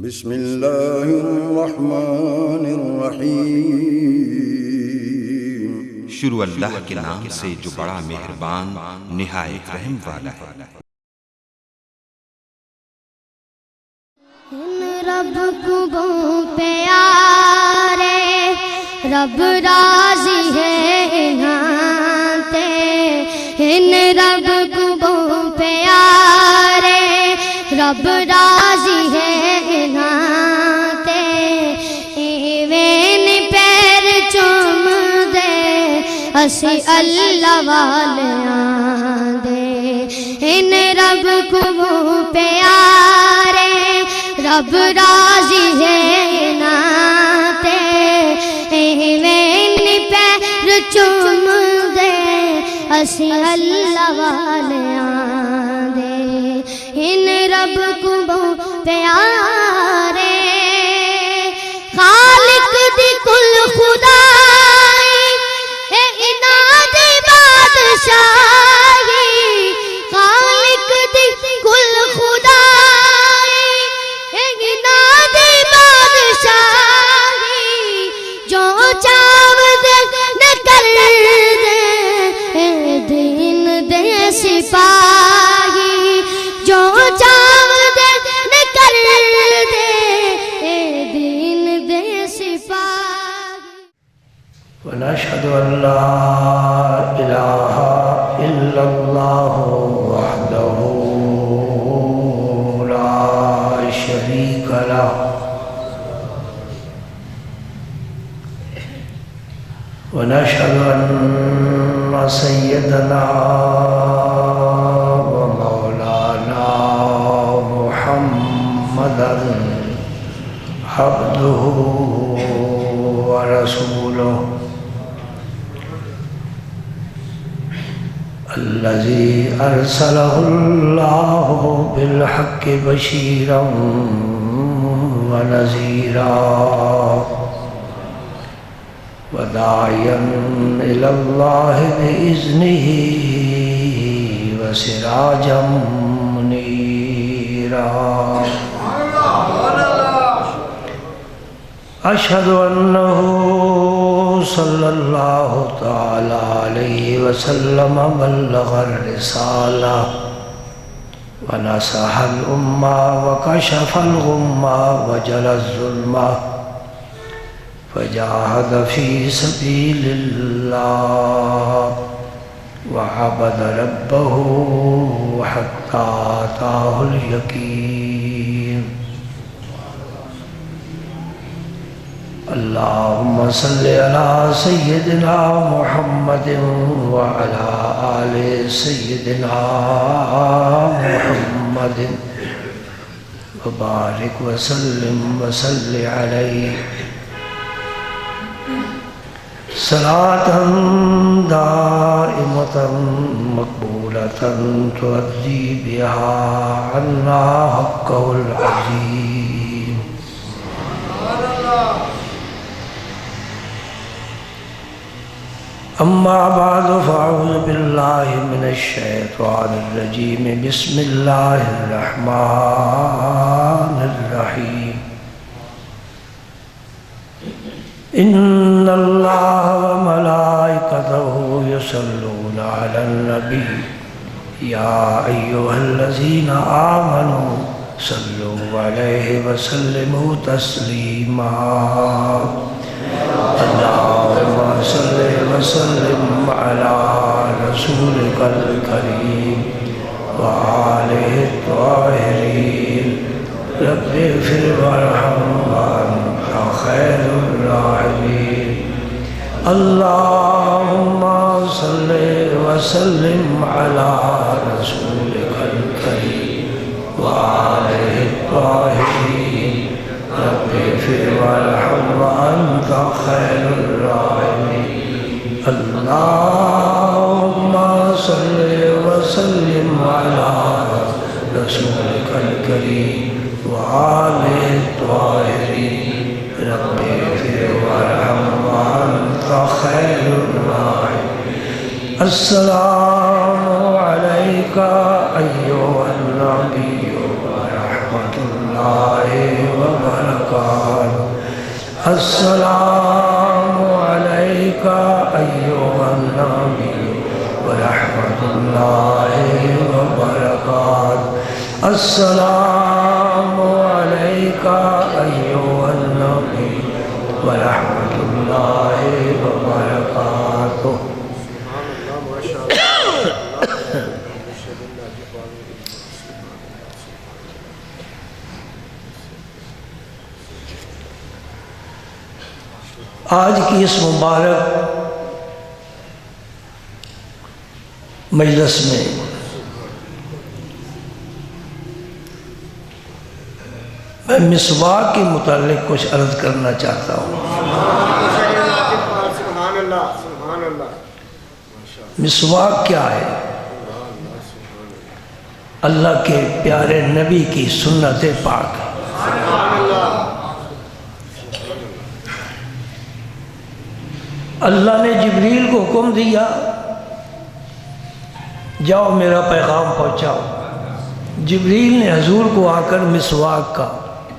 بسم اللہ الرحمن الرحیم۔ شروع اللہ کے نام سے جو بڑا مہربان نہایت رحم والا ہے۔ رب کو پیارے رب راضی ہے نہاتے، ان رب کو پیارے رب راضی ہے نہاتے، ایویں پیر چوم دے اسی اللہ والیاں دے، ان رب کو پیارے رب راضی ہے ناتے، ایویں پیر چوم دے اسی اللہ والیاں دے، ان رب کو پیارے خالق دی کل خدائی اے اناد بادشاہی، خالق دی کل خدائی اے اناد بادشاہی، جو چاو دے کر دے اے دین دے سپاہی، جو چاو دے کر دے اے دین دے سپاہی۔ ونشهد أن لا إله إلا الله وحده لا شريك له، ونشهد أن سيدنا ومولانا محمدا عبده ورسوله الذي أرسله الله بالحق بشيرا ونذيرا وداعيا إلى الله بإذنه وسراجا منيرا، أشهد أنه صلى الله تعالى عليه وسلم بلغ الرسالة ونصح الأمة وكشف الغمة وجلى الظلمة، فجاهد في سبيل الله وعبد ربه حتى أتاه اليقين. اللهم صل على سيدنا محمد وعلى آل سيدنا محمد وبارك وسلم وصل عليه صلاة دائمة مقبولة تؤدي بها عنا حقه العظيم. أما بعد فأعوذ بالله من الشيطان الرجيم، بسم الله الرحمن الرحيم. إن الله وملائكته يصلون على النبي يا أيها الذين آمنوا صلوا عليه وسلموا تسليما. اللهم صل وسلم على رسولك الكريم وآله الطاهرين، رب اغفر وارحم وأنت خير الراحمين. اللهم صل وسلم على رسولك الكريم وآله الطاهرين، رب اغفر وارحم وأنت خير الراحمين. اللهم صل وسلم على رسولك الكريم وآله الطاهرين، رب اغفر وارحم وأنت خير الراحمين. السلام عليك أيها النبي ورحمة الله وبركاته. السلام علیکہ ایھا النبی ورحمۃ اللہ وبرکاتہ السلام علیکہ ایھا النبی ورحمۃ اللہ وبرکاتہ آج کی اس مبارک مجلس میں میں مسواک کے متعلق کچھ عرض کرنا چاہتا ہوں۔ مسواک کیا ہے؟ اللہ کے پیارے نبی کی سنت پاک ہے۔ اللہ نے جبریل کو حکم دیا جاؤ میرا پیغام پہنچاؤ۔ جبریل نے حضور کو آ کر مسواک کا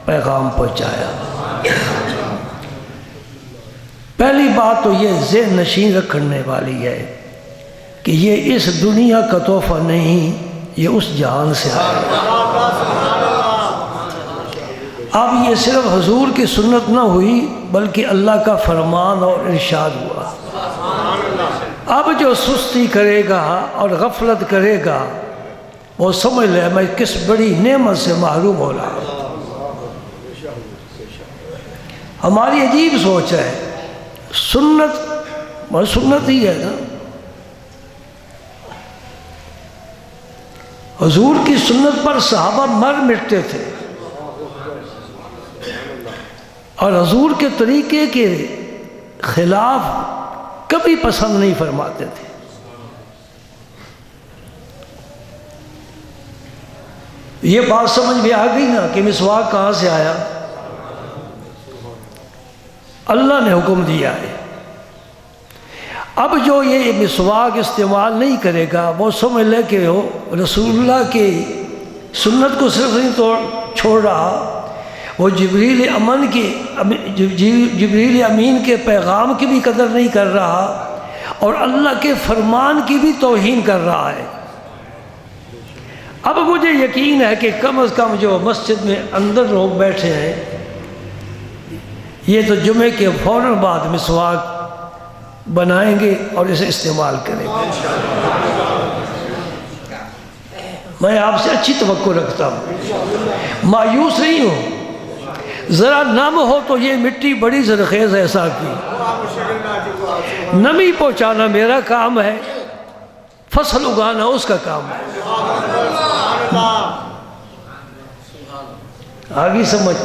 پیغام پہنچایا۔ پہلی بات تو یہ ذہن نشین رکھنے والی ہے کہ یہ اس دنیا کا تحفہ نہیں، یہ اس جہان سے آیا۔ اب یہ صرف حضور کی سنت نہ ہوئی بلکہ اللہ کا فرمان اور ارشاد ہوا۔ اب جو سستی کرے گا اور غفلت کرے گا وہ سمجھ لے میں کس بڑی نعمت سے محروم ہو رہا ہوں۔ ہماری عجیب سوچ ہے، سنت ہی ہے نا۔ حضور کی سنت پر صحابہ مر مٹتے تھے اور حضور کے طریقے کے خلاف کبھی پسند نہیں فرماتے تھے۔ یہ بات سمجھ میں آ گئی نا کہ مسواک کہاں سے آیا؟ اللہ نے حکم دیا ہے۔ اب جو یہ مسواک استعمال نہیں کرے گا وہ سمجھ لے کہ وہ رسول اللہ کی سنت کو صرف نہیں چھوڑ رہا، وہ جبریل امین کے پیغام کی بھی قدر نہیں کر رہا اور اللہ کے فرمان کی بھی توہین کر رہا ہے۔ اب مجھے یقین ہے کہ کم از کم جو مسجد میں اندر لوگ بیٹھے ہیں یہ تو جمعے کے فوراً بعد مسواک بنائیں گے اور اسے استعمال کریں گے۔ میں آپ سے اچھی توقع رکھتا ہوں، مایوس نہیں ہوں۔ ذرا نم ہو تو یہ مٹی بڑی زرخیز ایسا کی، نمی پہنچانا میرا کام ہے، فصل اگانا اس کا کام ہے۔ آگی سمجھ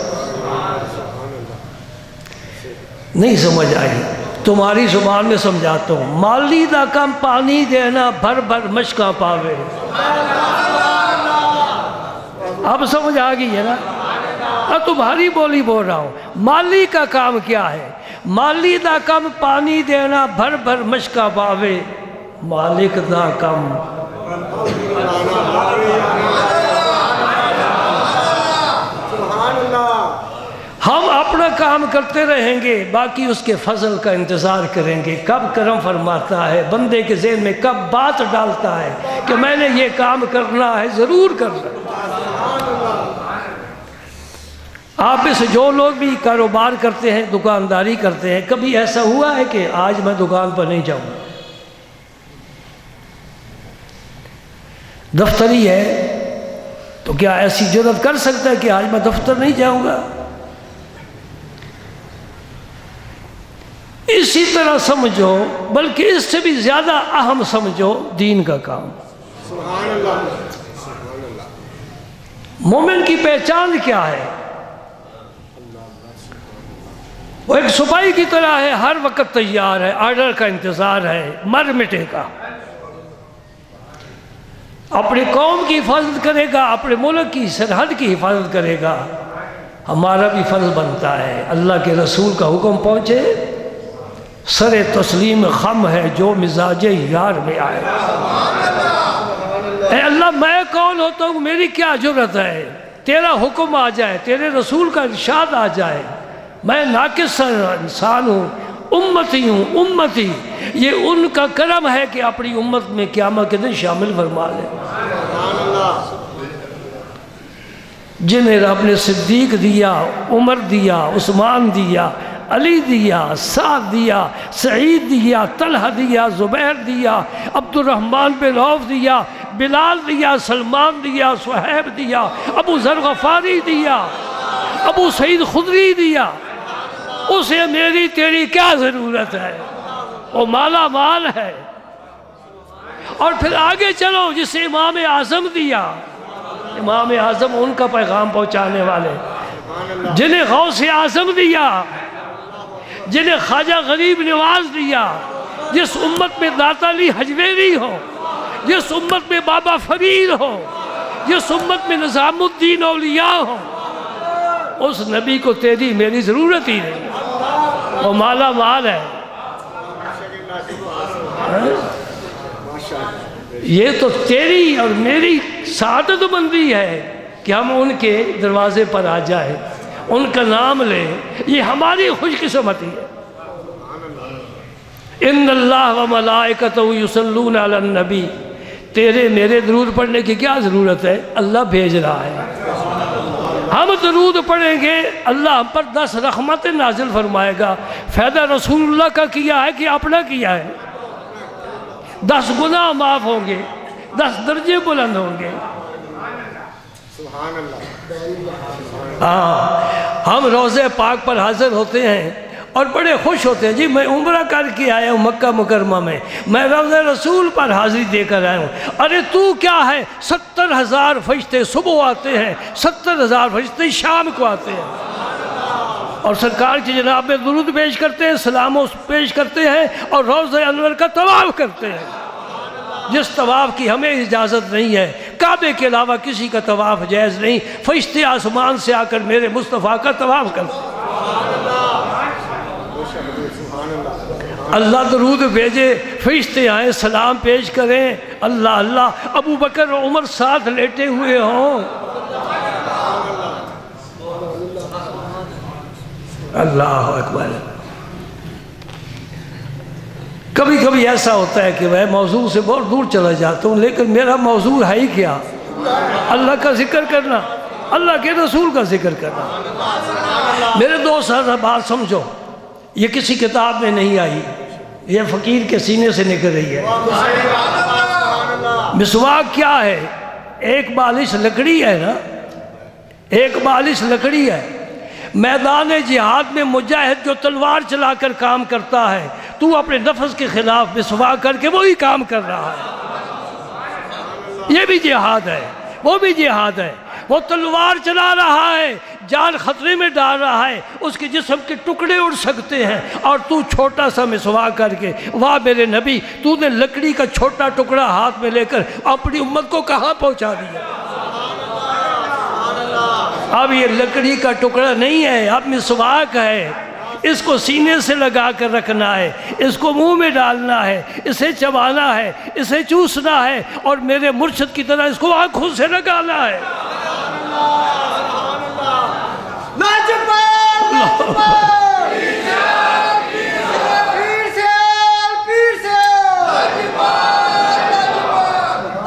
نہیں سمجھ آئی؟ تمہاری زبان میں سمجھاتا ہوں۔ مالی دا کم پانی دینا بھر بھر مشکاں پاوے۔ اب سمجھ آ گئی ہے نا؟ اب تمہاری بولی بول رہا ہوں۔ مالی کا کام کیا ہے؟ مالی دا کم پانی دینا بھر بھر مشکاں پاوے، مالک دا کم ہم اپنا کام کرتے رہیں گے، باقی اس کے فضل کا انتظار کریں گے، کب کرم فرماتا ہے، بندے کے ذہن میں کب بات ڈالتا ہے کہ میں نے یہ کام کرنا ہے، ضرور کرنا ہے۔ آپ میں سے جو لوگ بھی کاروبار کرتے ہیں، دکانداری کرتے ہیں، کبھی ایسا ہوا ہے کہ آج میں دکان پر نہیں جاؤں گا؟ دفتری ہے تو کیا ایسی جرات کر سکتا ہے کہ آج میں دفتر نہیں جاؤں گا؟ اسی طرح سمجھو، بلکہ اس سے بھی زیادہ اہم سمجھو دین کا کام۔ مومن کی پہچان کیا ہے؟ وہ ایک سپاہی کی طرح ہے، ہر وقت تیار ہے، آرڈر کا انتظار ہے، مر مٹے کا۔ اپنی قوم کی حفاظت کرے گا، اپنے ملک کی سرحد کی حفاظت کرے گا۔ ہمارا بھی فرض بنتا ہے، اللہ کے رسول کا حکم پہنچے، سر تسلیم خم ہے جو مزاج یار میں آئے۔ اے اللہ میں کون ہوتا ہوں، میری کیا جرت ہے؟ تیرا حکم آ جائے، تیرے رسول کا ارشاد آ جائے، میں ناقص انسان ہوں، امتی ہوں، امتی. یہ ان کا کرم ہے کہ اپنی امت میں قیامت کے دن شامل فرما لیں. جنہیں رب نے صدیق دیا، عمر دیا، عثمان دیا، علی دیا، سعد دیا، سعید دیا، طلحہ دیا، زبیر دیا، عبد الرحمن بن عوف دیا، بلال دیا، سلمان دیا، صہیب دیا، ابو ذر غفاری دیا، ابو سعید خدری دیا. اسے میری تیری کیا ضرورت ہے؟ وہ مالا مال ہے. اور پھر آگے چلو، جسے امام اعظم دیا، امام اعظم ان کا پیغام پہنچانے والے، جنہیں غوث اعظم دیا، جنہیں خواجہ غریب نواز دیا، جس امت میں داتا علی حجویری ہو، جس امت میں بابا فرید ہو، جس امت میں نظام الدین اولیاء ہو، اس نبی کو تیری میری ضرورت ہی نہیں. وہ مالا مال ہے. یہ تو تیری اور میری سعادت مندی ہے کہ ہم ان کے دروازے پر آ جائیں، ان کا نام لیں. یہ ہماری خوش قسمتی ہے. ان اللہ و ملائکتہ یصلون علی النبی. تیرے میرے درود پڑھنے کی کیا ضرورت ہے؟ اللہ بھیج رہا ہے. ہم درود پڑھیں گے، اللہ ہم پر 10 رحمتیں نازل فرمائے گا. فائدہ رسول اللہ کا کیا ہے کہ اپنا کیا ہے؟ 10 گناہ معاف ہوں گے، 10 درجے بلند ہوں گے. ہاں، ہم روضہ پاک پر حاضر ہوتے ہیں اور بڑے خوش ہوتے ہیں. جی میں عمرہ کر کے آیا ہوں مکہ مکرمہ میں روضہ رسول پر حاضری دے کر آیا ہوں. ارے تو کیا ہے؟ 70,000 فرشتے صبح آتے ہیں، 70,000 فرشتے شام کو آتے ہیں، اور سرکار کی جناب میں درود پیش کرتے ہیں، سلام پیش کرتے ہیں، اور روضہ انور کا طواف کرتے ہیں. جس طواف کی ہمیں اجازت نہیں ہے، کعبے کے علاوہ کسی کا طواف جائز نہیں. فرشتے آسمان سے آ کر میرے مصطفیٰ کا طواف کرتے ہیں. اللہ درود بھیجے، فرشتے آئیں، سلام پیش کریں. اللہ اللہ، ابو بکر و عمر ساتھ لیٹے ہوئے ہوں. اللہ اکبر. کبھی کبھی ایسا ہوتا ہے کہ میں موضوع سے بہت دور چلا جاتا ہوں، لیکن میرا موضوع ہے ہی کیا؟ اللہ کا ذکر کرنا، اللہ کے رسول کا ذکر کرنا. میرے دوست بات سمجھو، یہ کسی کتاب میں نہیں آئی، یہ فقیر کے سینے سے نکل رہی ہے. مسواک کیا ہے؟ ایک بالش لکڑی ہے نا، ایک بالش لکڑی ہے. میدان جہاد میں مجاہد جو تلوار چلا کر کام کرتا ہے، تو اپنے نفس کے خلاف مسواک کر کے وہی کام کر رہا ہے. یہ بھی جہاد ہے، وہ بھی جہاد ہے. وہ تلوار چلا رہا ہے، جان خطرے میں ڈال رہا ہے، اس کے جسم کے ٹکڑے اڑ سکتے ہیں، اور تو چھوٹا سا مسواک کر کے، واہ میرے نبی، تو نے لکڑی کا چھوٹا ٹکڑا ہاتھ میں لے کر اپنی امت کو کہاں پہنچا دیا. اب یہ لکڑی کا ٹکڑا نہیں ہے، اب مسواک ہے. اس کو سینے سے لگا کر رکھنا ہے، اس کو منہ میں ڈالنا ہے، اسے چبانا ہے، اسے چوسنا ہے، اور میرے مرشد کی طرح اس کو آنکھوں سے لگانا ہے.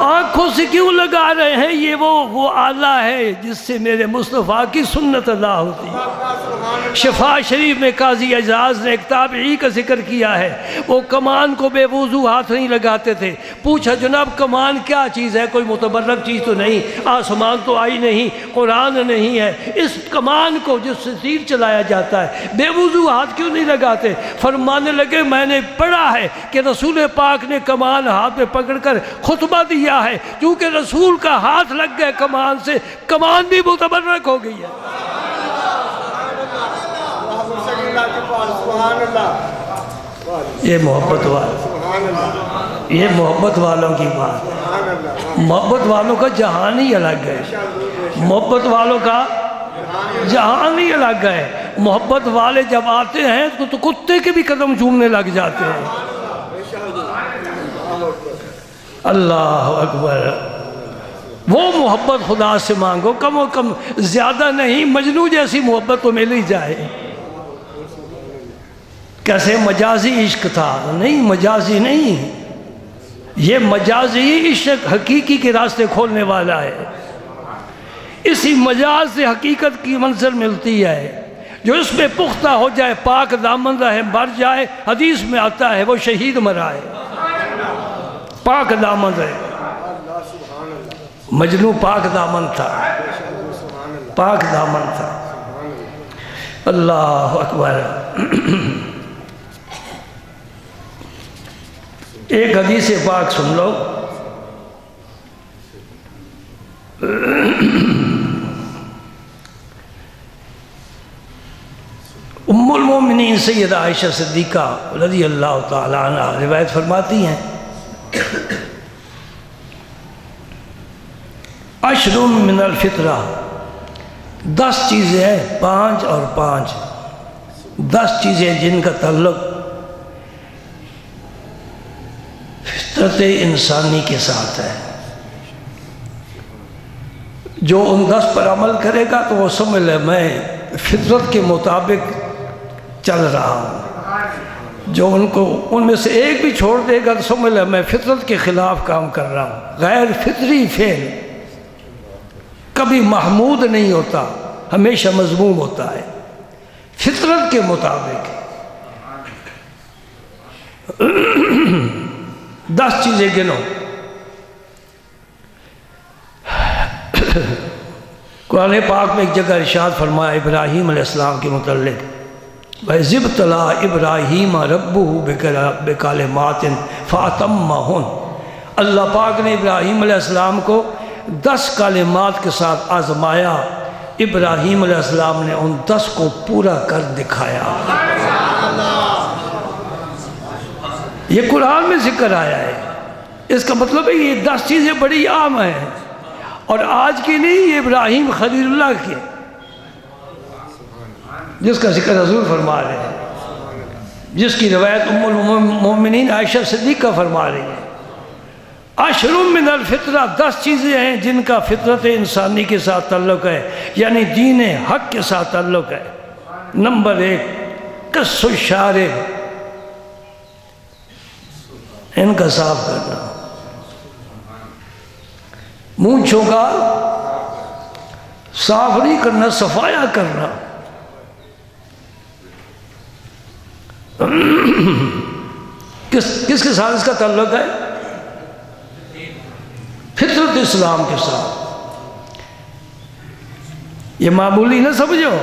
آنکھوں سے کیوں لگا رہے ہیں؟ یہ وہ آلہ ہے جس سے میرے مصطفیٰ کی سنت ادا ہوتی ہے. شفا شریف میں قاضی اعجاز نے ایک تابعی کا ذکر کیا ہے. وہ کمان کو بے وضو ہاتھ نہیں لگاتے تھے. پوچھا جناب کمان کیا چیز ہے؟ کوئی متبرک چیز تو نہیں، آسمان تو آئی نہیں، قرآن نہیں ہے. اس کمان کو جس سے تیر چلایا جاتا ہے بے وضو ہاتھ کیوں نہیں لگاتے؟ فرمانے لگے میں نے پڑھا ہے کہ رسول پاک نے کمان ہاتھ میں پکڑ کر خطبہ دیا ہے. کیونکہ رسول کا ہاتھ لگ گئے کمان سے، کمان بھی متبرک ہو گئی ہے. یہ محبت یہ محبت والوں کی بات. محبت والوں کا جہان ہی الگ ہے، محبت والوں کا جہان ہی الگ ہے. محبت والے جب آتے ہیں تو کتے کے بھی قدم چومنے لگ جاتے ہیں. اللہ اکبر. وہ محبت خدا سے مانگو، کم و کم زیادہ نہیں، مجنوں جیسی محبت تو مل ہی جائے. کیسے مجازی عشق تھا؟ نہیں، مجازی نہیں، یہ مجازی عشق حقیقی کے راستے کھولنے والا ہے۔ اسی مجاز سے حقیقت کی منزل ملتی ہے۔ جو اس میں پختہ ہو جائے، پاک دامن رہے، مر جائے، حدیث میں آتا ہے وہ شہید مرا ہے، پاک دامن رہے۔ مجنوں پاک دامن تھا، پاک دامن تھا۔ اللہ اکبر۔ ایک حدیث پاک سن لو، ام المومنین سیدہ عائشہ صدیقہ رضی اللہ تعالی عنہ روایت فرماتی ہیں، عشر من الفطرہ، 10 چیزیں ہیں، 5 اور 5، 10 چیزیں جن کا تعلق فطرت انسانی کے ساتھ ہے۔ جو ان 10 پر عمل کرے گا تو وہ سمجھ لے میں فطرت کے مطابق چل رہا ہوں۔ جو ان میں سے ایک بھی چھوڑ دے گا تو سمجھ لے میں فطرت کے خلاف کام کر رہا ہوں۔ غیر فطری فعل کبھی محمود نہیں ہوتا، ہمیشہ مذموم ہوتا ہے۔ فطرت کے مطابق 10 چیزیں گنو۔ قرآن پاک میں ایک جگہ ارشاد فرمایا ابراہیم علیہ السلام کے متعلق، وَإِذِ ابْتَلَىٰ إِبْرَاهِيمَ رَبُّهُ بِكَلِمَاتٍ فَأَتَمَّهُنَّ، اللہ پاک نے ابراہیم علیہ السلام کو 10 کلمات کے ساتھ آزمایا۔ ابراہیم علیہ السلام نے ان 10 کو پورا کر دکھایا۔ یہ قرآن میں ذکر آیا ہے۔ اس کا مطلب ہے یہ 10 چیزیں بڑی عام ہیں، اور آج کی نہیں، یہ ابراہیم خلیل اللہ کے جس کا ذکر حضور فرما رہے ہیں، جس کی روایت ام المومنین عائشہ صدیقہ فرما رہی ہے۔ عشر من الفطرہ، 10 چیزیں ہیں جن کا فطرت انسانی کے ساتھ تعلق ہے، یعنی دین حق کے ساتھ تعلق ہے۔ نمبر 1، قص الشارب، ان کا صاف کرنا، مونچھوں کا صاف نہیں کرنا، صفایا کرنا۔ کس کے ساتھ اس کا تعلق ہے؟ فطرت اسلام کے ساتھ۔ یہ معمولی نہ سمجھو۔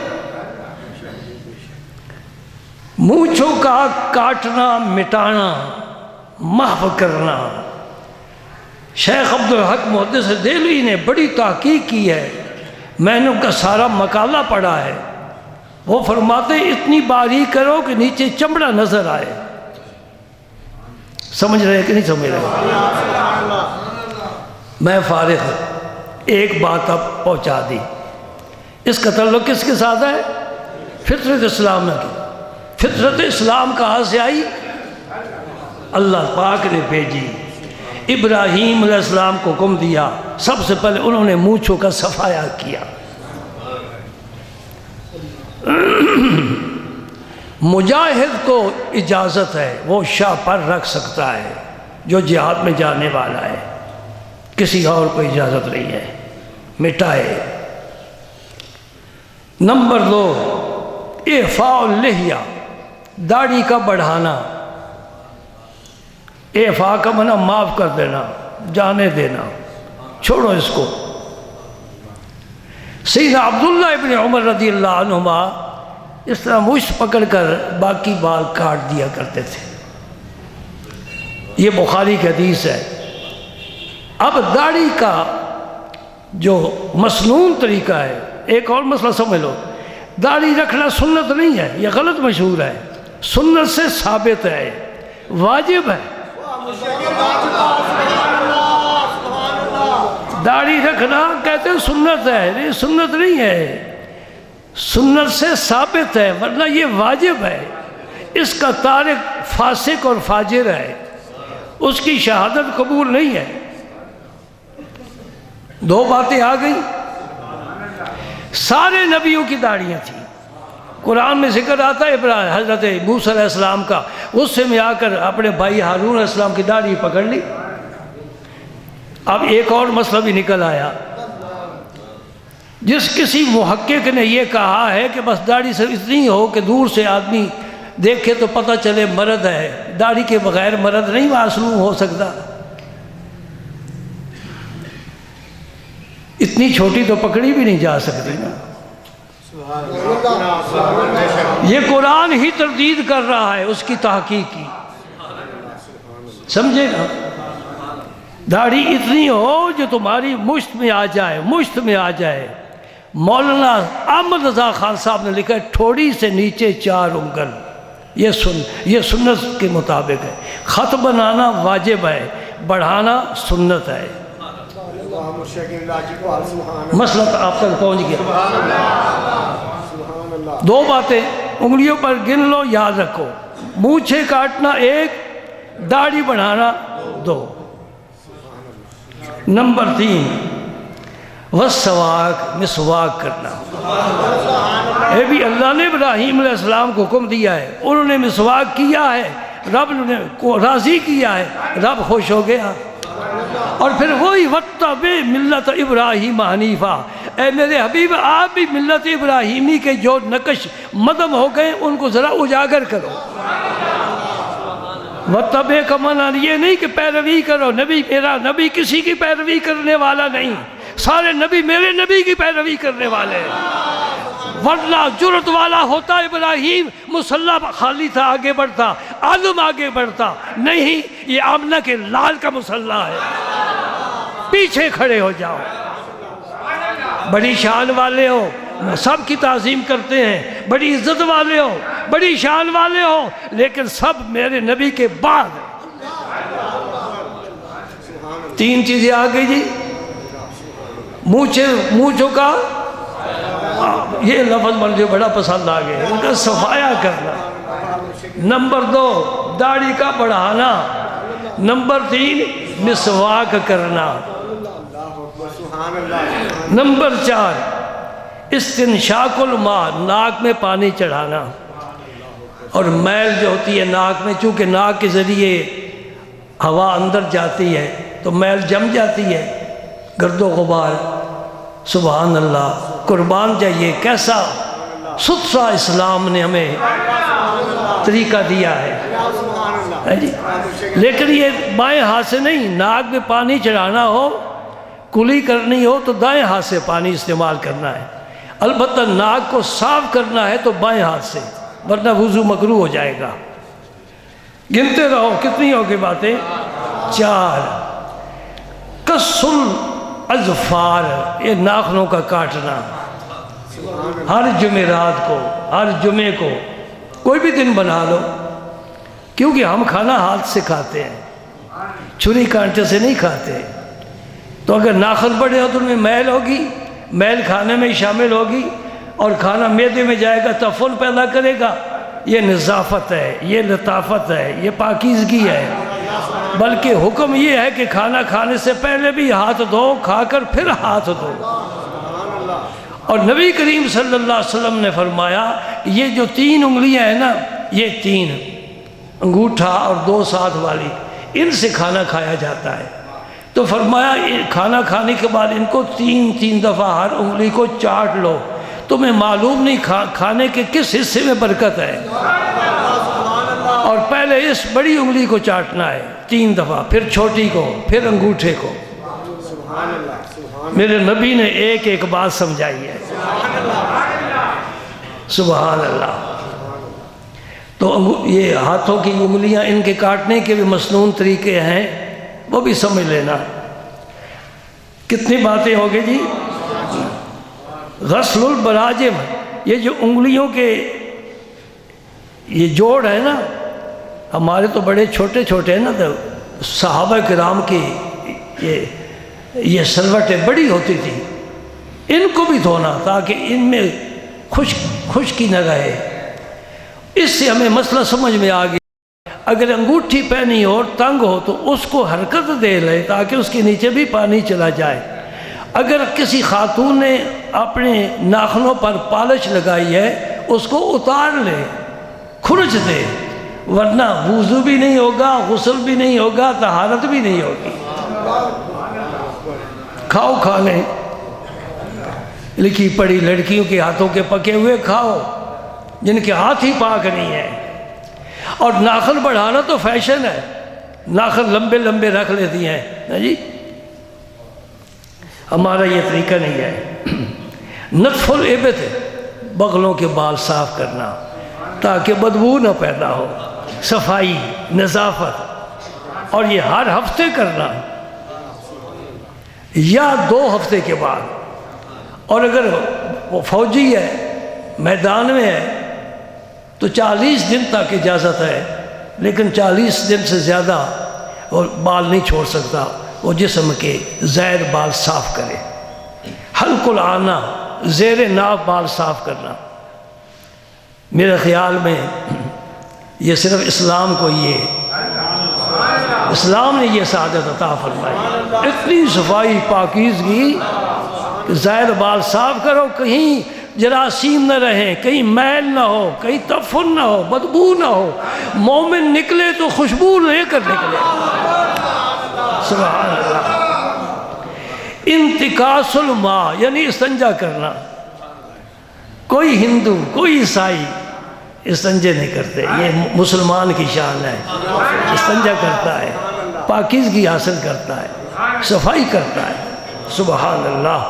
مونچھوں کا کاٹنا، مٹانا، محو کرنا، شیخ عبدالحق محدث دہلوی نے بڑی تحقیق کی ہے، میں نے ان کا سارا مقالہ پڑھا ہے۔ وہ فرماتے اتنی باریک کرو کہ نیچے چمڑا نظر آئے۔ سمجھ رہے کہ نہیں سمجھ رہے؟ میں فارغ ہوں، ایک بات اب پہنچا دی۔ اس کا تعلق کس کے ساتھ ہے؟ فطرت اسلام کی۔ فطرت اسلام کہاں سے آئی؟ اللہ پاک نے بھیجی۔ ابراہیم علیہ السلام کو حکم دیا، سب سے پہلے انہوں نے مونچھوں کا صفایا کیا۔ مجاہد کو اجازت ہے، وہ شاہ پر رکھ سکتا ہے جو جہاد میں جانے والا ہے، کسی اور کو اجازت نہیں ہے، مٹائے۔ نمبر 2، اعفاء اللحیہ، داڑھی کا بڑھانا۔ اعفاء کا معنی معاف کر دینا، جانے دینا، چھوڑو اس کو۔ سیدنا عبداللہ ابن عمر رضی اللہ عنہما اس طرح مشت پکڑ کر باقی بال کاٹ دیا کرتے تھے۔ یہ بخاری کی حدیث ہے۔ اب داڑھی کا جو مسنون طریقہ ہے، ایک اور مسئلہ سمجھ لو، داڑھی رکھنا سنت نہیں ہے، یہ غلط مشہور ہے، سنت سے ثابت ہے، واجب ہے۔ داڑھی رکھنا کہتے ہیں سنت ہے، نہیں سنت نہیں ہے، سنت سے ثابت ہے، ورنہ یہ واجب ہے۔ اس کا تارک فاسق اور فاجر ہے، اس کی شہادت قبول نہیں ہے۔ 2 باتیں آ گئی۔ سارے نبیوں کی داڑھیاں تھیں، قرآن میں ذکر آتا ہے ابراہیم حضرت موسیٰ علیہ السلام کا، غصے میں آ کر اپنے بھائی ہارون علیہ السلام کی داڑھی پکڑ لی۔ اب ایک اور مسئلہ بھی نکل آیا، جس کسی محقق نے یہ کہا ہے کہ بس داڑھی صرف اتنی ہو کہ دور سے آدمی دیکھے تو پتہ چلے مرد ہے، داڑھی کے بغیر مرد نہیں معصوم ہو سکتا۔ اتنی چھوٹی تو پکڑی بھی نہیں جا سکتی نا۔ یہ قرآن ہی تردید کر رہا ہے اس کی تحقیق کی، سمجھے نا؟ داڑھی اتنی ہو جو تمہاری مشت میں آ جائے، مشت میں آ جائے۔ مولانا احمد رضا خان صاحب نے لکھا ہے ٹھوڑی سے نیچے 4 انگل، یہ سنت کے مطابق ہے۔ خط بنانا واجب ہے، بڑھانا سنت ہے۔ مسئلہ آپ تک پہنچ گیا۔ 2 باتیں انگلیوں پر گن لو، یاد رکھو، مونچھیں کاٹنا 1، داڑھی بڑھانا 2۔ نمبر 3 وسواک، مسواک کرنا۔ یہ بھی اللہ نے ابراہیم علیہ السلام کو حکم دیا ہے، انہوں نے مسواک کیا ہے، رب نے کو راضی کیا ہے، رب خوش ہو گیا۔ اور پھر وہی وَاتَّبِعْ مِلَّتَ ابراہیم حنیفا، اے میرے حبیب آپ بھی ملت ابراہیمی کے جو نقش مدم ہو گئے ان کو ذرا اجاگر کرو۔ وَاتَّبِعْ کا معنی یہ نہیں کہ پیروی کرو، نبی میرا نبی کسی کی پیروی کرنے والا نہیں، سارے نبی میرے نبی کی پیروی کرنے والے ہیں۔ ورنہ جرت والا ہوتا ابراہیم، مصلی خالی تھا، آگے بڑھتا، آدم آگے بڑھتا نہیں، یہ آمنہ کے لال کا مصلی ہے، پیچھے کھڑے ہو جاؤ۔ بڑی شان والے ہو، سب کی تعظیم کرتے ہیں، بڑی عزت والے ہو، بڑی شان والے ہو، لیکن سب میرے نبی کے بعد۔ 3 چیزیں آ گئی جی، مونچھوں کا، یہ لفظ مجھے بڑا پسند آ گیا، ان کا صفایا کرنا۔ نمبر 2 داڑھی کا بڑھانا۔ نمبر 3 مسواک کرنا۔ نمبر 4 استنشاق الماء، ناک میں پانی چڑھانا۔ اور میل جو ہوتی ہے ناک میں، چونکہ ناک کے ذریعے ہوا اندر جاتی ہے تو میل جم جاتی ہے، گرد و غبار۔ سبحان اللہ، قربان جائیے، کیسا ستھرا اسلام نے ہمیں طریقہ دیا ہے جی۔ لیکن یہ بائیں ہاتھ سے نہیں، ناک میں پانی چڑھانا ہو، کلی کرنی ہو تو دائیں ہاتھ سے پانی استعمال کرنا ہے۔ البتہ ناک کو صاف کرنا ہے تو بائیں ہاتھ سے، ورنہ وضو مکروہ ہو جائے گا۔ گنتے رہو، کتنی ہوگی باتیں؟ 4 کسل اظفار، یہ ناخنوں کا کاٹنا۔ ہر جمعرات کو، ہر جمعے کو کوئی بھی دن بنا لو، کیونکہ ہم کھانا ہاتھ سے کھاتے ہیں، چھری کانٹے سے نہیں کھاتے۔ تو اگر ناخن بڑے ہو تو ان میں میل ہوگی، میل کھانے میں شامل ہوگی، اور کھانا معدے میں جائے گا، تفن پیدا کرے گا۔ یہ نظافت ہے، یہ لطافت ہے، یہ پاکیزگی ہے۔ بلکہ حکم یہ ہے کہ کھانا کھانے سے پہلے بھی ہاتھ دھو، کھا کر پھر ہاتھ دھو۔ اور نبی کریم صلی اللہ علیہ وسلم نے فرمایا کہ یہ جو 3 انگلیاں ہیں نا، یہ 3 انگوٹھا اور 2 ساتھ والی، ان سے کھانا کھایا جاتا ہے۔ تو فرمایا کھانا کھانے کے بعد ان کو 3 دفعہ ہر انگلی کو چاٹ لو، تمہیں معلوم نہیں کھانے کے کس حصے میں برکت ہے۔ اور پہلے اس بڑی انگلی کو چاٹنا ہے 3 دفعہ، پھر چھوٹی کو، پھر انگوٹھے کو۔ میرے نبی نے ایک بات سمجھائی ہے، سبحان اللہ۔ تو یہ ہاتھوں کی انگلیاں، ان کے کاٹنے کے بھی مسنون طریقے ہیں، وہ بھی سمجھ لینا۔ کتنی باتیں ہو گئی جی؟ غسل البراجم، یہ جو انگلیوں کے یہ جوڑ ہے نا، ہمارے تو بڑے چھوٹے چھوٹے ہیں نا، تو صحابہ کرام کی یہ سلوٹیں بڑی ہوتی تھی، ان کو بھی دھونا تاکہ ان میں خشکی نہ رہے۔ اس سے ہمیں مسئلہ سمجھ میں آ گیا۔ اگر انگوٹھی پہنی ہو اور تنگ ہو تو اس کو حرکت دے لے تاکہ اس کے نیچے بھی پانی چلا جائے۔ اگر کسی خاتون نے اپنے ناخنوں پر پالش لگائی ہے، اس کو اتار لے، کھرچ دے، ورنہ وضو بھی نہیں ہوگا، غسل بھی نہیں ہوگا، طہارت بھی نہیں ہوگی۔ کھاؤ کھانے، لکھی پڑھی لڑکیوں کے ہاتھوں کے پکے ہوئے کھاؤ جن کے ہاتھ ہی پاک نہیں ہے۔ اور ناخن بڑھانا تو فیشن ہے، ناخن لمبے لمبے رکھ لیتی ہیں نا جی، ہمارا یہ طریقہ نہیں ہے۔ نطف الابط، بغلوں کے بال صاف کرنا تاکہ بدبو نہ پیدا ہو، صفائی، نظافت، اور یہ ہر ہفتے کرنا یا 2 ہفتے کے بعد۔ اور اگر وہ فوجی ہے، میدان میں ہے، تو 40 دن تک اجازت ہے، لیکن 40 دن سے زیادہ وہ بال نہیں چھوڑ سکتا، وہ جسم کے زائد بال صاف کرے۔ حلق العانہ، زیر ناف بال صاف کرنا۔ میرے خیال میں یہ صرف اسلام کو، اسلام نے یہ سعادت عطا فرمائی، اتنی صفائی پاکیزگی کہ زائد بال صاف کرو، کہیں جراثیم نہ رہیں، کہیں میل نہ ہو، کہیں تفن نہ ہو، بدبو نہ ہو۔ مومن نکلے تو خوشبو لے کر نکلے۔ سبحان اللہ۔ انتکاس الماء یعنی استنجا کرنا۔ کوئی ہندو، کوئی عیسائی استنجے نہیں کرتے، یہ مسلمان کی شان ہے۔ استنجا کرتا ہے، پاکیزگی حاصل کرتا ہے، صفائی کرتا ہے۔ سبحان اللہ،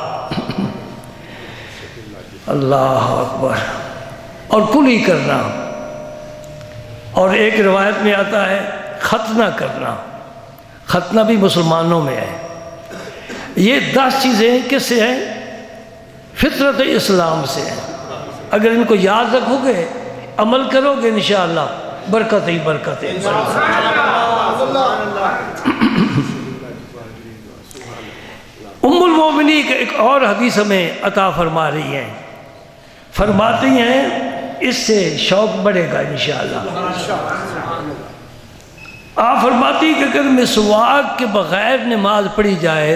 اللہ اکبر۔ اور کلی کرنا، اور ایک روایت میں آتا ہے ختنہ کرنا۔ ختنہ بھی مسلمانوں میں ہے۔ یہ 10 چیزیں کس سے ہیں؟ فطرت اسلام سے ہیں۔ اگر ان کو یاد رکھو گے، عمل کرو گے، انشاءاللہ برکت ہی برکت ہے۔ ام المومنین کا ایک اور حدیث ہمیں عطا فرما رہی ہیں، فرماتی ہیں اس سے شوق بڑھے گا انشاءاللہ۔ آپ فرماتی کہ اگر مسواک کے بغیر نماز پڑھی جائے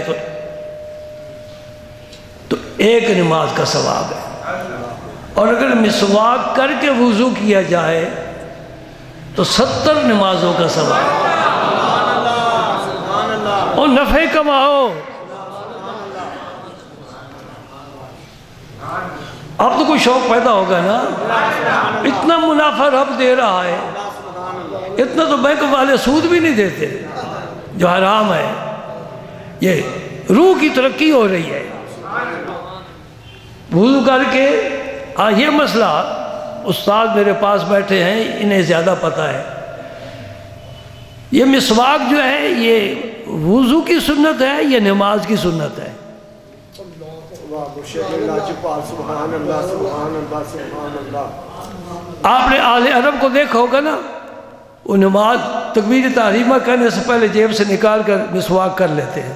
تو 1 نماز کا ثواب ہے، اور اگر مسواک کر کے وضو کیا جائے تو 70 نمازوں کا ثواب ہے۔ اور نفع کماؤ۔ اب تو کوئی شوق پیدا ہوگا نا، اتنا منافع رب دے رہا ہے، اتنا تو بینک والے سود بھی نہیں دیتے جو حرام ہے۔ یہ روح کی ترقی ہو رہی ہے۔ وضو کر کے، یہ مسئلہ استاد میرے پاس بیٹھے ہیں، انہیں زیادہ پتہ ہے۔ یہ مسواک جو ہے یہ وضو کی سنت ہے یا نماز کی سنت ہے؟ آپ نے اہل عرب کو دیکھا ہوگا نا، وہ نماز تکبیر تحریمہ کرنے سے پہلے جیب سے نکال کر مسواک کر لیتے ہیں۔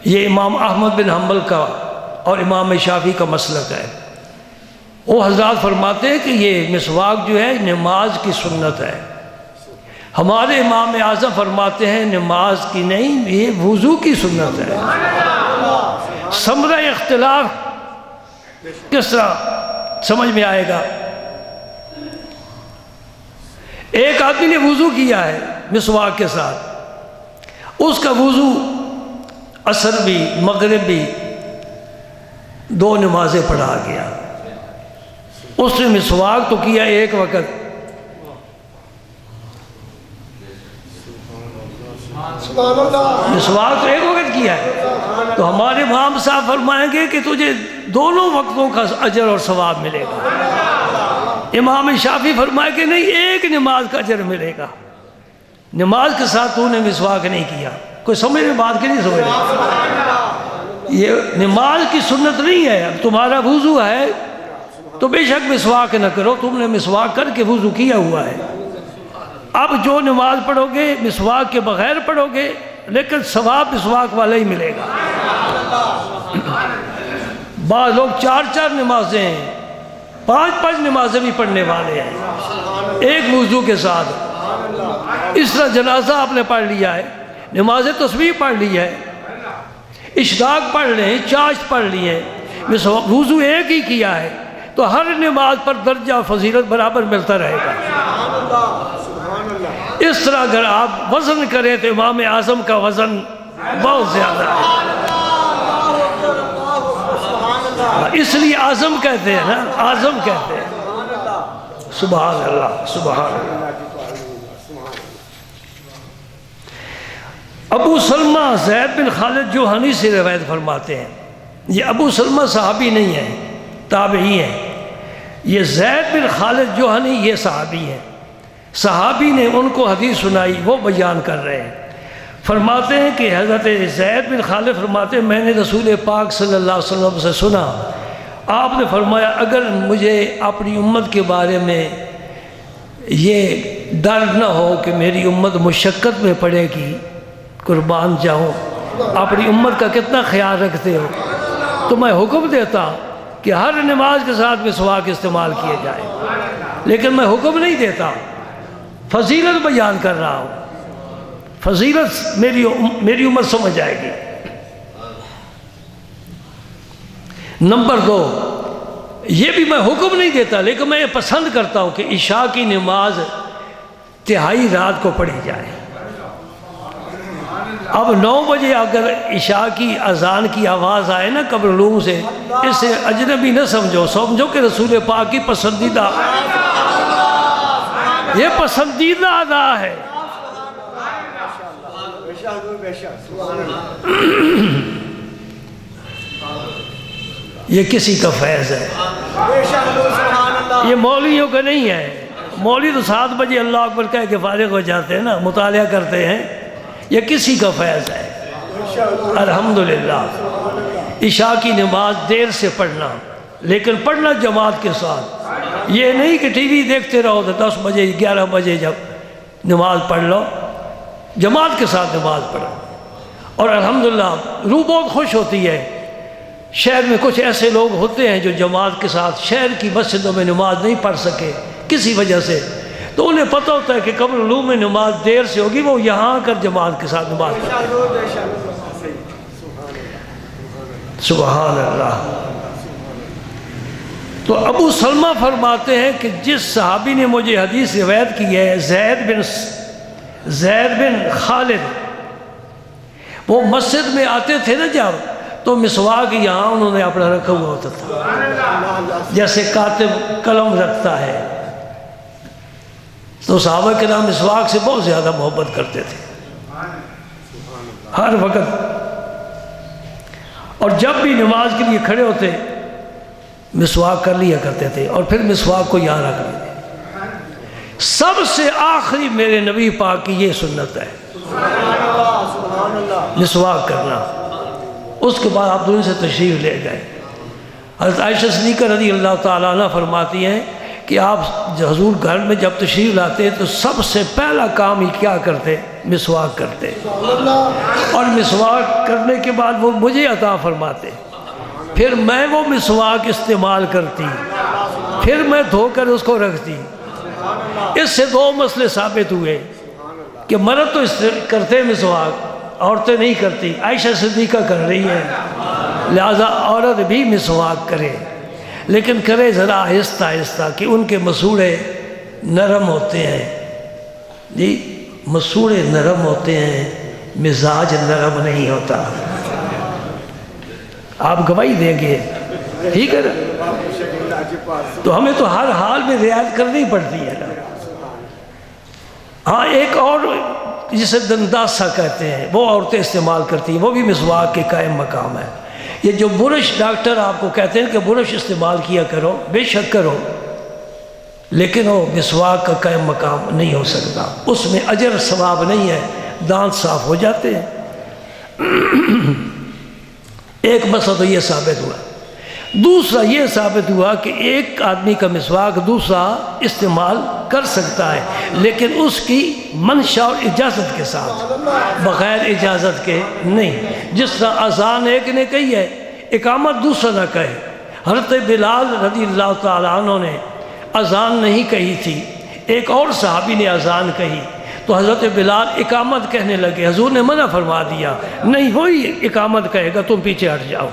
یہ امام احمد بن حنبل کا اور امام شافعی کا مسلک ہے۔ وہ حضرات فرماتے ہیں کہ یہ مسواک جو ہے نماز کی سنت ہے۔ ہمارے امام اعظم فرماتے ہیں نماز کی نہیں، یہ وضو کی سنت ہے۔ ثمرہ اختلاف کس طرح سمجھ میں آئے گا؟ ایک آدمی نے وضو کیا ہے مسواک کے ساتھ، اس کا وضو عصر بھی مغرب بھی 2 نمازیں پڑھا گیا۔ اس نے مسواک تو کیا ایک وقت، مسواک تو ایک وقت کیا ہے، تو ہمارے امام صاحب فرمائیں گے کہ تجھے دونوں وقتوں کا اجر اور ثواب ملے گا۔ امام شافعی فرمائے کہ نہیں، ایک نماز کا اجر ملے گا، نماز کے ساتھ تو نے مسواک نہیں کیا۔ کوئی سمجھ میں بات کی نہیں سمجھ رہے؟ یہ نماز کی سنت نہیں ہے۔ اب تمہارا وضو ہے تو بے شک مسواک نہ کرو، تم نے مسواک کر کے وضو کیا ہوا ہے۔ اب جو نماز پڑھو گے مسواک کے بغیر پڑھو گے، لیکن ثواب مسواک والا ہی ملے گا۔ بعض لوگ 4 نمازیں 5 نمازیں بھی پڑھنے والے ہیں ایک وضو کے ساتھ۔ اس طرح جنازہ آپ نے پڑھ لیا ہے، نماز تسبیح پڑھ لی ہے، اشراق پڑھ لیں، چاشت پڑھ لی ہے، وضو ایک ہی کیا ہے تو ہر نماز پر درجہ و فضیلت برابر ملتا رہے گا۔ اس طرح اگر آپ وزن کریں تو امام اعظم کا وزن بہت زیادہ ہے، اس لیے اعظم کہتے ہیں نا، اعظم کہتے ہیں۔ سبحان اللہ، سبحان اللہ۔ ابو سلمہ زید بن خالد جوہنی سے روایت فرماتے ہیں، یہ ابو سلمہ صحابی نہیں ہے، تابعی ہیں، یہ زید بن خالد جوہنی یہ صحابی ہیں۔ صحابی نے ان کو حدیث سنائی، وہ بیان کر رہے ہیں، فرماتے ہیں کہ حضرت زید بن خالد فرماتے ہیں میں نے رسول پاک صلی اللہ علیہ وسلم سے سنا، آپ نے فرمایا اگر مجھے اپنی امت کے بارے میں یہ ڈر نہ ہو کہ میری امت مشقت میں پڑے گی، قربان جاؤں، اپنی امت کا کتنا خیال رکھتے ہو، تو میں حکم دیتا کہ ہر نماز کے ساتھ مسواک استعمال کیے جائے، لیکن میں حکم نہیں دیتا، فضیلت بیان کر رہا ہوں، فضیلت میری امت سمجھ جائے گی۔ نمبر 2، یہ بھی میں حکم نہیں دیتا لیکن میں یہ پسند کرتا ہوں کہ عشاء کی نماز تہائی رات کو پڑھی جائے۔ اب 9 بجے اگر عشاء کی اذان کی آواز آئے نا قبر العلوم سے، اسے اجنبی نہ سمجھو کہ رسول پاک کی پسندیدہ، یہ پسندیدہ ادا ہے۔ یہ کسی کا فیض ہے، یہ مولویوں کا نہیں ہے۔ مولوی تو 7 بجے اللہ اکبر کہہ کے فارغ ہو جاتے ہیں نا، مطالعہ کرتے ہیں، یہ کسی کا فیض ہے۔ الحمدللہ عشاء کی نماز دیر سے پڑھنا، لیکن پڑھنا جماعت کے ساتھ، یہ نہیں کہ ٹی وی دیکھتے رہو تو 10 بجے 11 بجے جب نماز پڑھ لو، جماعت کے ساتھ نماز پڑھو۔ اور الحمدللہ روح بہت خوش ہوتی ہے، شہر میں کچھ ایسے لوگ ہوتے ہیں جو جماعت کے ساتھ شہر کی مسجدوں میں نماز نہیں پڑھ سکے کسی وجہ سے، تو انہیں پتہ ہوتا ہے کہ قبر العلوم میں نماز دیر سے ہوگی، وہ یہاں آ کر جماعت کے ساتھ نماز پڑھیں۔ سبحان اللہ۔ تو ابو سلمہ فرماتے ہیں کہ جس صحابی نے مجھے حدیث روایت کی ہے زید بن خالد، وہ مسجد میں آتے تھے نا جب، تو مسواک یہاں انہوں نے اپنا رکھا ہوا ہوتا تھا، جیسے کاتب قلم رکھتا ہے۔ تو صحابہ کرام مسواک سے بہت زیادہ محبت کرتے تھے ہر وقت، اور جب بھی نماز کے لیے کھڑے ہوتے مسواک کر لیا کرتے تھے، اور پھر مسواک کو یہاں رکھ لیتے۔ سب سے آخری میرے نبی پاک کی یہ سنت ہے، مسواک کرنا۔ اس کے بعد آپ دنیا سے تشریف لے گئے۔ حضرت عائشہ صدیقہ رضی اللہ تعالیٰ عنہ فرماتی ہیں کہ آپ حضور گھر میں جب تشریف لاتے تو سب سے پہلا کام ہی کیا کرتے؟ مسواک کرتے، اور مسواک کرنے کے بعد وہ مجھے عطا فرماتے، پھر میں وہ مسواک استعمال کرتی، پھر میں دھو کر اس کو رکھتی۔ اس سے 2 مسئلے ثابت ہوئے کہ مرد تو کرتے مسواک، عورتیں نہیں کرتی۔ عائشہ صدیقہ کر رہی ہے، لہذا عورت بھی مسواک کرے، لیکن کرے ذرا آہستہ آہستہ، کہ ان کے مسوڑے نرم ہوتے ہیں، جی مسوڑے نرم ہوتے ہیں، مزاج نرم نہیں ہوتا۔ آپ گواہی دیں گے، ٹھیک ہے نا؟ تو ہمیں تو ہر حال میں رعایت کرنی پڑتی ہے نا۔ ہاں ایک اور جسے دنداسہ کہتے ہیں، وہ عورتیں استعمال کرتی ہیں، وہ بھی مسواک کے قائم مقام ہے۔ یہ جو برش ڈاکٹر آپ کو کہتے ہیں کہ برش استعمال کیا کرو، بے شک کرو، لیکن وہ مسواک کا قائم مقام نہیں ہو سکتا، اس میں اجر ثواب نہیں ہے، دانت صاف ہو جاتے ہیں۔ ایک مسئلہ تو یہ ثابت ہوا۔ دوسرا یہ ثابت ہوا کہ ایک آدمی کا مسواک دوسرا استعمال کر سکتا ہے، لیکن اس کی منشا اور اجازت کے ساتھ، بغیر اجازت کے نہیں۔ جس طرح اذان ایک نے کہی ہے، اقامت دوسرا نہ کہے۔ حضرت بلال رضی اللہ تعالیٰ عنہ نے اذان نہیں کہی تھی، ایک اور صحابی نے اذان کہی، تو حضرت بلال اقامت کہنے لگے، حضور نے منع فرما دیا، نہیں وہی اقامت کہے گا، تم پیچھے ہٹ جاؤ۔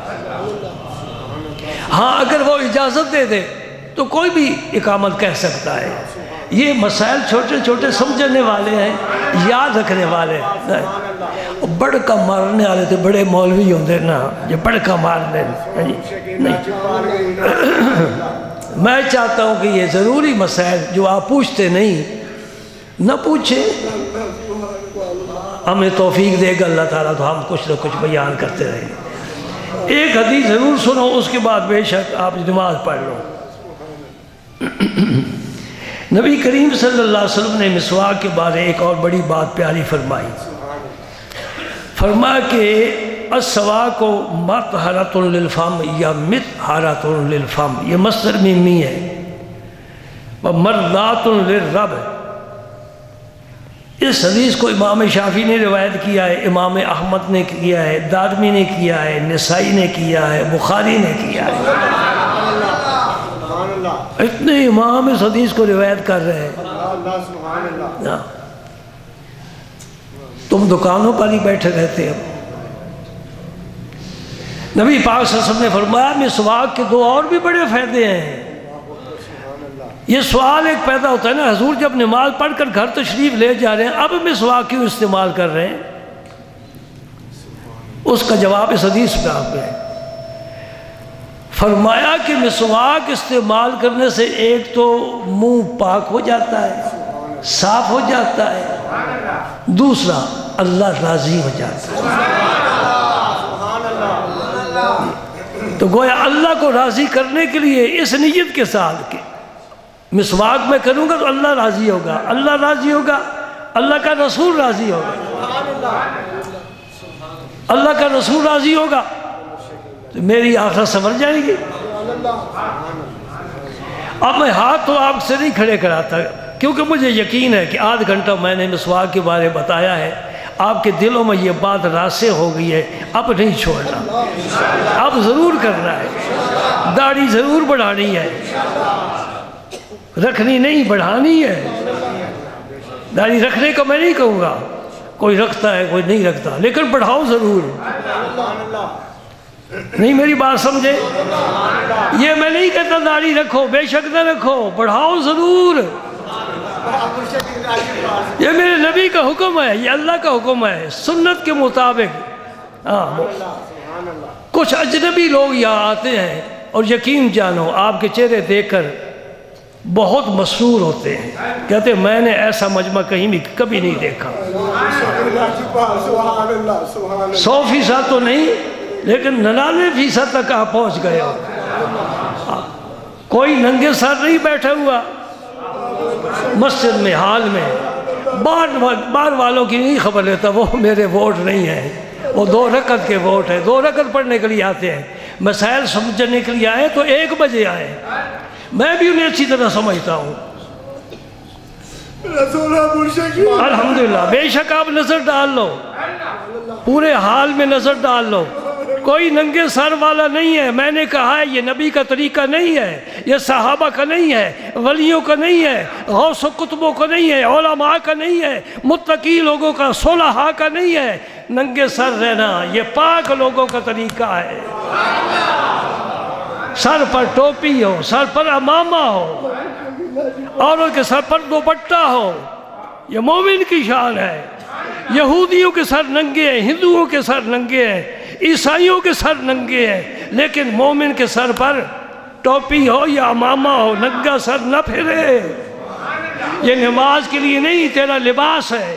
ہاں اگر وہ اجازت دے دے تو کوئی بھی اقامت کہہ سکتا ہے. یہ مسائل چھوٹے چھوٹے سمجھنے والے ہیں، یاد رکھنے والے ہیں. بڑھ کا مارنے والے تو بڑے مولوی ہوندے نا، یہ بڑھ کا مارنے نہیں. میں چاہتا ہوں کہ یہ ضروری مسائل جو آپ پوچھتے نہیں نہ پوچھیں. ہمیں توفیق دے گا اللہ تعالیٰ تو ہم کچھ نہ کچھ بیان کرتے رہیں. ایک حدیث ضرور سنو، اس کے بعد بے شک آپ نماز پڑھ لو. نبی کریم صلی اللہ علیہ وسلم نے مسواک کے بارے ایک اور بڑی بات پیاری فرمائی. فرمایا کہ السواک مطہرۃ للفم یا مطہرۃ للفم، یہ مصدر میمی ہے. مرضات للرب، اس حدیث کو امام شافعی نے روایت کیا ہے، امام احمد نے کیا ہے، دارمی نے کیا ہے، نسائی نے کیا ہے، بخاری نے کیا ہے. اتنے امام اس حدیث کو روایت کر رہے ہیں. تم دکانوں پر ہی بیٹھے رہتے ہو. نبی پاک صلی اللہ علیہ وسلم نے فرمایا مسواک کے دو اور بھی بڑے فائدے ہیں. یہ سوال ایک پیدا ہوتا ہے نا، حضور جب نماز پڑھ کر گھر تشریف لے جا رہے ہیں اب مسواک کیوں استعمال کر رہے ہیں؟ اس کا جواب اس حدیث میں آپ ہے. فرمایا کہ مسواک استعمال کرنے سے ایک تو منہ پاک ہو جاتا ہے، صاف ہو جاتا ہے، دوسرا اللہ راضی ہو جاتا ہے. تو گویا اللہ کو راضی کرنے کے لیے اس نیت کے ساتھ کہ مسواک میں کروں گا تو اللہ راضی ہوگا، اللہ راضی ہوگا، اللہ کا رسول راضی ہوگا، اللہ کا رسول راضی ہوگا تو میری آخرت سنور جائے گی. اب میں ہاتھ تو آپ سے نہیں کھڑے کراتا کیونکہ مجھے یقین ہے کہ آدھ گھنٹہ میں نے مسواک کے بارے بتایا ہے، آپ کے دلوں میں یہ بات راسخ ہو گئی ہے. اب نہیں چھوڑنا، اب ضرور کرنا ہے. داڑھی ضرور بڑھانی ہے، رکھنی نہیں بڑھانی ہے. داڑھی رکھنے کا میں نہیں کہوں گا، کوئی رکھتا ہے کوئی نہیں رکھتا، لیکن بڑھاؤ ضرور. نہیں میری بات سمجھے؟ یہ میں نہیں کہتا داڑھی رکھو، بے شک نہ رکھو، بڑھاؤ ضرور. یہ میرے نبی کا حکم ہے، یہ اللہ کا حکم ہے سنت کے مطابق. کچھ اجنبی لوگ یہاں آتے ہیں اور یقین جانو آپ کے چہرے دیکھ کر بہت مسرور ہوتے ہیں، کہتے ہیں میں نے ایسا مجمع کہیں بھی کبھی نہیں دیکھا. 100% تو نہیں لیکن 99% تک آپ پہنچ گئے ہو. کوئی ننگے سر نہیں بیٹھا ہوا مسجد میں، حال میں. باہر والوں کی نہیں خبر لیتا، وہ میرے ووٹ نہیں ہیں، وہ 2 رکعت کے ووٹ ہیں. 2 رکعت پڑھنے کے لیے آتے ہیں، مسائل سمجھنے کے لیے آئے تو 1 بجے آئے. میں بھی انہیں اچھی طرح سمجھتا ہوں الحمدللہ. بے شک آپ نظر ڈال لو، پورے حال میں نظر ڈال لو. کوئی ننگے سر والا نہیں ہے. میں نے کہا ہے یہ نبی کا طریقہ نہیں ہے، یہ صحابہ کا نہیں ہے، ولیوں کا نہیں ہے، غوث و قطبوں کا نہیں ہے، علماء کا نہیں ہے، متقی لوگوں کا، صلحاء کا نہیں ہے. ننگے سر رہنا یہ پاک لوگوں کا طریقہ ہے. سر پر ٹوپی ہو، سر پر امامہ ہو، اوروں کے سر پر دوپٹہ ہو، یہ مومن کی شان ہے. یہودیوں کے سر ننگے ہیں، ہندوؤں کے سر ننگے ہیں، عیسائیوں کے سر ننگے ہیں، لیکن مومن کے سر پر ٹوپی ہو یا امامہ ہو، ننگا سر نہ پھرے. یہ نماز کے لیے نہیں، تیرا لباس ہے،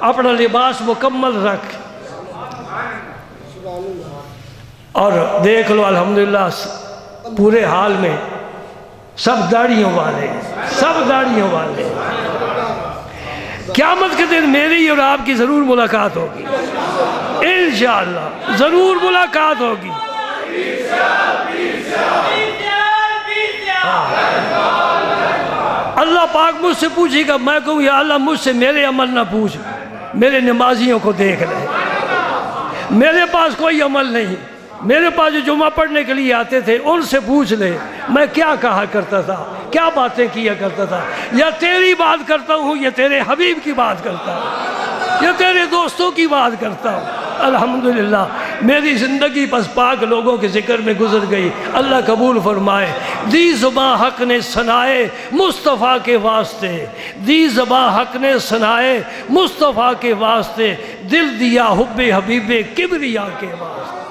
اپنا لباس مکمل رکھ. اور دیکھ لو الحمدللہ پورے حال میں سب داڑھیوں والے، سب داڑھیوں والے. قیامت کے دن میری اور آپ کی ضرور ملاقات ہوگی انشاءاللہ، ضرور ملاقات ہوگی. اللہ پاک مجھ سے پوچھے گا، میں کہوں یا اللہ مجھ سے میرے عمل نہ پوچھ، میرے نمازیوں کو دیکھ لے. میرے پاس کوئی عمل نہیں، میرے پاس جو جمعہ پڑھنے کے لیے آتے تھے ان سے پوچھ لے میں کیا کہا کرتا تھا، کیا باتیں کیا کرتا تھا. یا تیری بات کرتا ہوں یا تیرے حبیب کی بات کرتا ہوں یا تیرے دوستوں کی بات کرتا ہوں. الحمدللہ میری زندگی بس پاک لوگوں کے ذکر میں گزر گئی، اللہ قبول فرمائے۔ دی زباں حق نے سنائے مصطفیٰ کے واسطے، دی زباں حق نے سنائے مصطفیٰ کے واسطے، دل دیا حب حبیب کبریا کے واسطے۔